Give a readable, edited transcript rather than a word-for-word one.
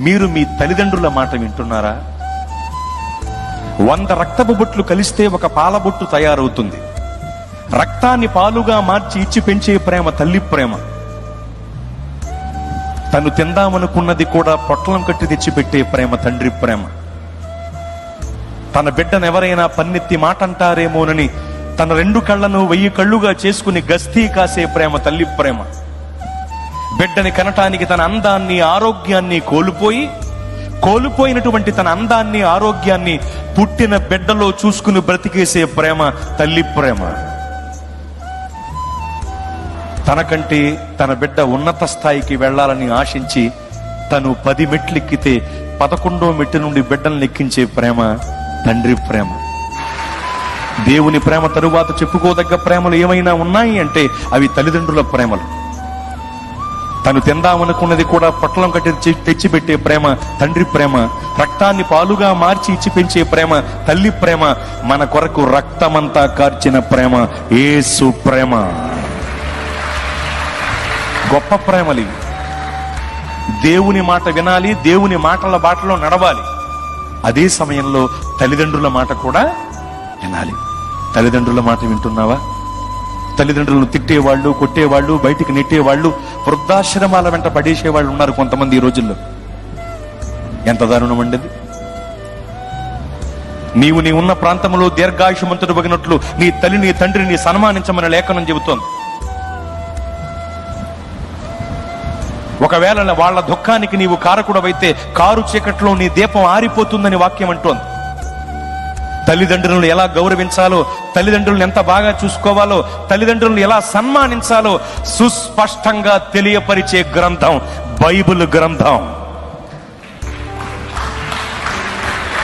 మీరు మీ తల్లిదండ్రుల మాట వింటున్నారా? 100 రక్తపు బొట్లు కలిస్తే ఒక పాల బొట్టు తయారవుతుంది. రక్తాన్ని పాలుగా మార్చి ఇచ్చి పెంచే ప్రేమ తల్లి ప్రేమ. తను తిందామనుకున్నది కూడా పొట్లం కట్టి తెచ్చిపెట్టే ప్రేమ తండ్రి ప్రేమ. తన బిడ్డను ఎవరైనా పన్నెత్తి మాట అంటారేమోనని తన 2 కళ్ళను 1000 కళ్ళుగా చేసుకుని గస్తీ కాసే ప్రేమ తల్లి ప్రేమ. బిడ్డని కనటానికి తన అందాన్ని ఆరోగ్యాన్ని కోల్పోయినటువంటి తన అందాన్ని ఆరోగ్యాన్ని పుట్టిన బిడ్డలో చూసుకుని బ్రతికేసే ప్రేమ తల్లి ప్రేమ. తనకంటే తన బిడ్డ ఉన్నత స్థాయికి వెళ్లాలని ఆశించి తను 10 మెట్లెక్కితే 11వ మెట్టు నుండి బిడ్డలను ఎక్కించే ప్రేమ తండ్రి ప్రేమ. దేవుని ప్రేమ తరువాత చెప్పుకోదగ్గ ప్రేమలు ఏమైనా ఉన్నాయి అంటే అవి తల్లిదండ్రుల ప్రేమలు. తను తిందామనుకున్నది కూడా పొట్లం కట్టి తెచ్చిపెట్టే ప్రేమ తండ్రి ప్రేమ. రక్తాన్ని పాలుగా మార్చి ఇచ్చి పెంచే ప్రేమ తల్లి ప్రేమ. మన కొరకు రక్తమంతా కార్చిన ప్రేమ యేసు ప్రేమ. గొప్ప ప్రేమలి. దేవుని మాట వినాలి, దేవుని మాటల బాటలో నడవాలి. అదే సమయంలో తల్లిదండ్రుల మాట కూడా వినాలి. తల్లిదండ్రుల మాట వింటున్నావా? తల్లిదండ్రులను తిట్టేవాళ్ళు, కొట్టేవాళ్ళు, బయటికి నెట్టేవాళ్ళు, వృద్ధాశ్రమాల వెంట పడేసేవాళ్ళు ఉన్నారు కొంతమంది ఈ రోజుల్లో. ఎంత దారుణం అండి! నీవు నీ ఉన్న ప్రాంతంలో దీర్ఘాయుషమంతుడు బగినట్లు నీ తల్లి నీ తండ్రిని సన్మానించమని లేఖనం చెబుతోంది. ఒకవేళ వాళ్ళ దుఃఖానికి నీవు కారకుడవైతే కారు చీకట్లో నీ దీపం ఆరిపోతుందని వాక్యం అంటోంది. తల్లిదండ్రులను ఎలా గౌరవించాలో, తల్లిదండ్రులను ఎంత బాగా చూసుకోవాలో, తల్లిదండ్రులను ఎలా సన్మానించాలో సుస్పష్టంగా తెలియపరిచే గ్రంథం బైబిల్ గ్రంథం.